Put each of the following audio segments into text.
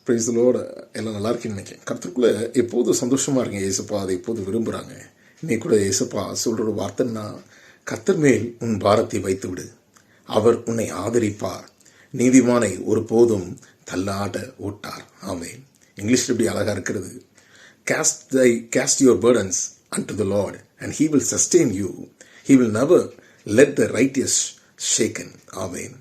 Praise the Lord. எல்லாம் நல்லா இருக்குன்னு நினைக்கிறேன். கர்த்தருக்குள்ளே எப்போதும் சந்தோஷமாக இருங்க. ஏசப்பா அதை எப்போதும் விரும்புகிறாங்க. இன்னைக்கு கூட ஏசப்பா சொல்கிற ஒரு வார்த்தைன்னா, கர்த்தர் மேல் உன் பாரத்தை வைத்து விடு, அவர் உன்னை ஆதரிப்பார், நீதிமானை ஒருபோதும் தள்ளாட ஓட்டார். ஆமென். இங்கிலீஷில் இப்படி அழகாக இருக்கிறது, cast your burdens unto the Lord and he will sustain you, he will never let the righteous shaken. ஆமென்.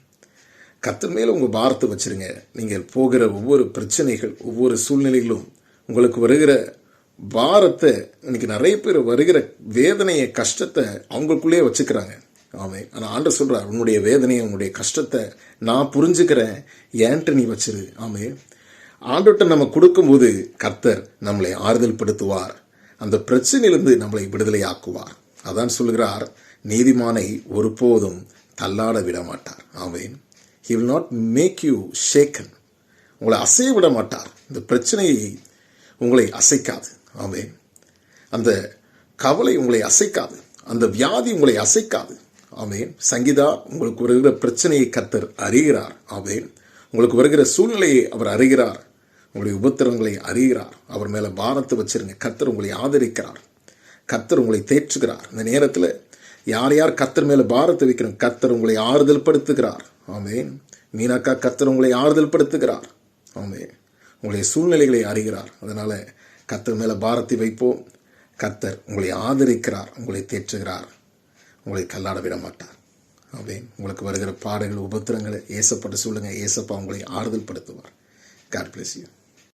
கர்த்தர் மேலே உங்கள் பாரத்தை வச்சுருங்க. நீங்கள் போகிற ஒவ்வொரு பிரச்சனைகள், ஒவ்வொரு சூழ்நிலைகளும் உங்களுக்கு வருகிற பாரத்தை, இன்னைக்கு நிறைய பேர் வருகிற வேதனையை, கஷ்டத்தை அவங்களுக்குள்ளேயே வச்சுக்கிறாங்க. ஆமென். ஆனால் ஆண்டவர் சொல்கிறார், உன்னுடைய வேதனையை, உன்னுடைய கஷ்டத்தை நான் புரிஞ்சுக்கிறேன், ஏன்ட்டு நீ வச்சிரு. ஆமென். ஆண்டவர்கிட்ட நம்ம கொடுக்கும்போது கர்த்தர் நம்மளை ஆறுதல் படுத்துவார், அந்த பிரச்சனையிலிருந்து நம்மளை விடுதலை ஆக்குவார். அதான் சொல்கிறார், நீதிமானை ஒருபோதும் தள்ளாட விட மாட்டார். ஆமென். He will not make you shaken. உங்களை அசைய விட மாட்டார். இந்த பிரச்சனையை உங்களை அசைக்காது. ஆமென். அந்த கவலை உங்களை அசைக்காது, அந்த வியாதி உங்களை அசைக்காது. ஆமென். சங்கீதா, உங்களுக்கு வருகிற பிரச்சனையை கர்த்தர் அறிகிறார். ஆமென். உங்களுக்கு வருகிற சூழ்நிலையை அவர் அறிகிறார், உங்களுடைய உபத்திரங்களை அறிகிறார். அவர் மேலே பாரத்தை வச்சிருங்க. கர்த்தர் உங்களை ஆதரிக்கிறார், கர்த்தர் உங்களை தேற்றுகிறார். இந்த நேரத்தில் யார் யார் கர்த்தர் மேலே பாரத்தை வைக்கிறோம், கர்த்தர் உங்களை ஆறுதல் படுத்துகிறார். ஆமென். மீனாக்கா, கர்த்தர் உங்களை ஆறுதல் படுத்துகிறார். ஆமென். உங்களுடைய சூழ்நிலைகளை அறிகிறார். அதனால் கர்த்தர் மேலே பாரத்தை வைப்போம். கர்த்தர் உங்களை ஆதரிக்கிறார், உங்களை தேற்றுகிறார், உங்களை கல்லாட விட மாட்டார். ஆமென். உங்களுக்கு வருகிற பாடுகள், உபத்திரங்களை ஏசப்பட்டு சொல்லுங்கள். ஏசப்பா உங்களை ஆறுதல் படுத்துவார். God bless you.